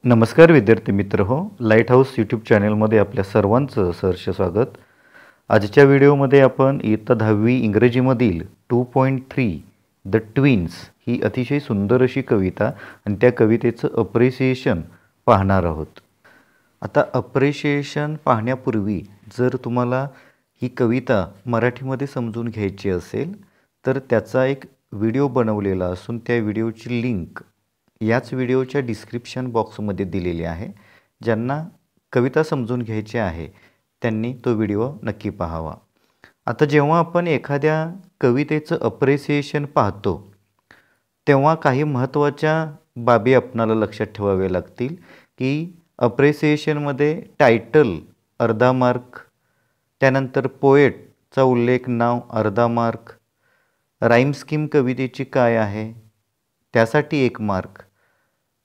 नमस्कार विद्यार्थी मित्र हो, लाईट हाऊस यूट्यूब चॅनलमध्ये आपल्या सर्वांचं सहर्ष स्वागत। आजच्या व्हिडिओमध्ये आपण इयत्ता 10वी इंग्रजीमधील 2.3 द ट्विन्स ही अतिशय सुंदर अशी कविता आणि त्या कवितेचं अप्रिसिएशन पाहणार आहोत। आता अप्रिसिएशन पाहण्यापूर्वी जर तुम्हाला ही कविता मराठीमध्ये समजून घ्यायची असेल तर त्याचा एक व्हिडिओ बनवलेला असून त्या व्हिडिओची लिंक याच व्हिडिओच्या डिस्क्रिप्शन बॉक्समध्ये दिलेली आहे। ज्यांना कविता समजून घ्यायची आहे त्यांनी तो व्हिडिओ नक्की पाहावा। आता जेव्हा आपण एखाद्या कवितेचं अप्रिसिएशन पाहतो तेव्हा काही महत्त्वाच्या बाबी आपल्याला लक्षात ठेवाव्या लागतील की अप्रिसिएशनमध्ये टायटल अर्धा मार्क, त्यानंतर पोएटचा उल्लेख नाव अर्धा मार्क, राईम स्कीम कवितेची काय आहे त्यासाठी 1 मार्क,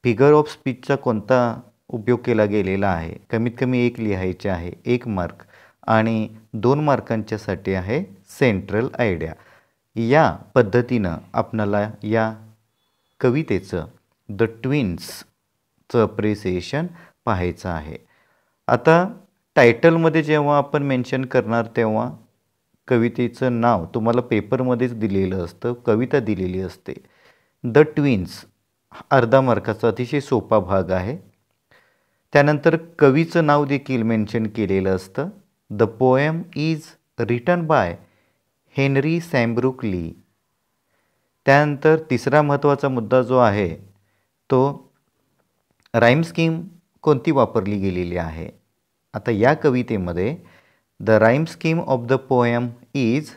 फिगर ऑफ स्पीचचा कोणता उपयोग केला गेलेला आहे कमीत कमी 1 लिहायचे आहे 1 मार्क, आणि 2 मार्कांच्यासाठी आहे सेंट्रल आयडिया। या पद्धतीनं आपल्याला या कवितेचं द ट्विन्सचं अप्रिसिएशन पाहायचं आहे। आता टायटलमध्ये जेव्हा आपण मेन्शन करणार तेव्हा कवितेचं नाव तुम्हाला पेपरमध्येच दिलेलं असतं, कविता दिलेली असते। द ट्विन्स अर्धा मार्काचा अतिशय सोपा भाग आहे। त्यानंतर कवीचं नाव देखील मेन्शन केलेलं असतं। The poem is written by Henry Sambrook Leigh. त्यानंतर तिसरा महत्त्वाचा मुद्दा जो आहे तो राईम स्कीम कोणती वापरली गेलेली आहे। आता या कवितेमध्ये the rhyme scheme of the poem is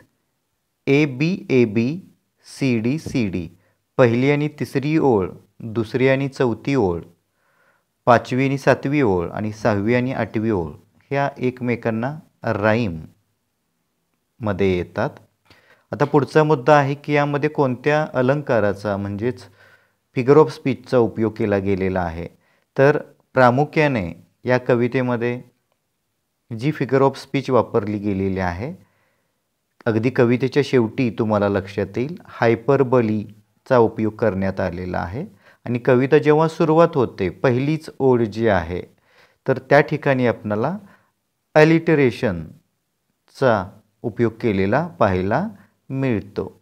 ABABCDCD, पहिली आणि तिसरी ओळ, दुसरी आणि चौथी ओळ, 5वी आणि 7वी ओळ आणि 6वी आणि 8वी ओळ ह्या एकमेकांना राईम मध्ये येतात। आता पुढचा मुद्दा आहे की यामध्ये कोणत्या अलंकाराचा म्हणजेच फिगर ऑफ स्पीचचा उपयोग केला गेलेला आहे। तर प्रामुख्याने या कवितेमध्ये जी फिगर ऑफ स्पीच वापरली गेलेली आहे अगदी कवितेच्या शेवटी तुम्हाला लक्षात येईल हायपरबोलीचा उपयोग करण्यात आलेला आहे। आणि कविता जेव्हा सुरुवात होते पहिलीच ओळ जी आहे तर त्या ठिकाणी आपल्याला अलिटरेशनचा उपयोग केलेला पाहायला मिळतो।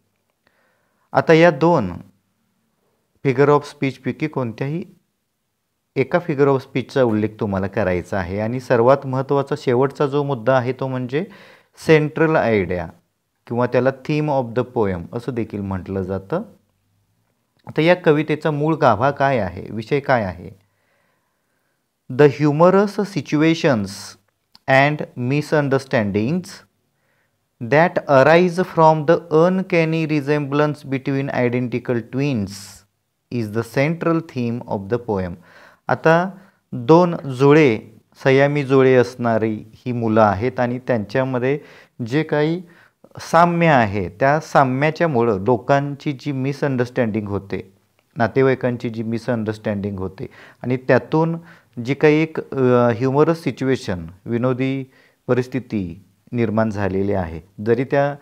आता या 2 फिगर ऑफ स्पीचपैकी कोणत्याही एका फिगर ऑफ स्पीचचा उल्लेख तुम्हाला करायचा आहे आणि सर्वात महत्त्वाचा शेवटचा जो मुद्दा आहे तो म्हणजे सेंट्रल आयडिया किंवा त्याला थीम ऑफ द पोएम असं देखील म्हटलं जातं। आता या कवितेचा मूळ गाभा काय आहे, विषय काय आहे। The humorous situations and misunderstandings that arise from the uncanny resemblance between identical twins is the central theme of the poem. आता 2 जुळे संयमी जुळे असणारी ही मुलं आहेत आणि त्यांच्यामध्ये जे काही साम्य आहे त्या साम्याच्यामुळं लोकांची जी मिसअंडरस्टँडिंग होते, नातेवाईकांची जी मिसअंडरस्टँडिंग होते आणि त्यातून जी काही एक ह्युमरस सिच्युएशन विनोदी परिस्थिती निर्माण झालेली आहे। जरी त्या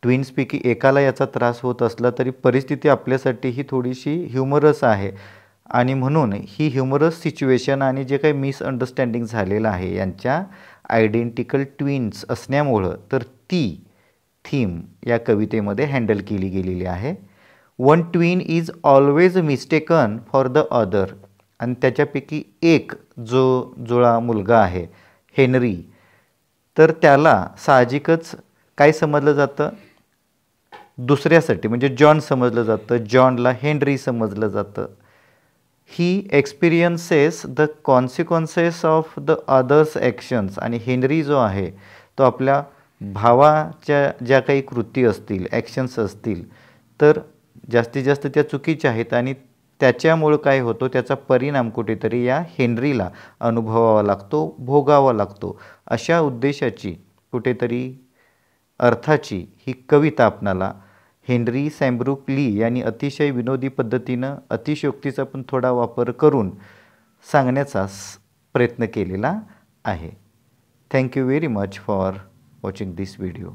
ट्विन्सपैकी एकाला याचा त्रास होत असला तरी परिस्थिती आपल्यासाठी ही थोडीशी ह्युमरस आहे आणि म्हणून ही ह्युमरस सिच्युएशन आणि जे काही मिसअंडरस्टँडिंग झालेलं आहे यांच्या आयडेंटिकल ट्विन्स असण्यामुळं तर ती थीम या कवितेमध्ये हँडल केली गेलेली आहे। 1 twin is always mistaken for the other, आणि त्याच्यापैकी एक जो जुळा मुलगा आहे हेनरी तर त्याला साहजिकच काय समजलं जातं दुसऱ्यासाठी म्हणजे जॉन समजलं जातं, जॉनला हेनरी समजलं जातं। He experiences the consequences of the others actions, आणि हेनरी जो आहे तो आपल्या भावाच्या ज्या काही कृती असतील ॲक्शन्स असतील तर जास्तीत जास्त त्या चुकीच्या आहेत आणि त्याच्यामुळं काय होतो त्याचा परिणाम कुठेतरी या हेनरीला अनुभवावा लागतो, भोगावा लागतो। अशा उद्देशाची कुठेतरी अर्थाची ही कविता आपणाला हेनरी सॅमब्रुक ली यांनी अतिशय विनोदी पद्धतीनं अतिशयोक्तीचा पण थोडा वापर करून सांगण्याचा प्रयत्न केलेला आहे। Thank you very much for watching this video.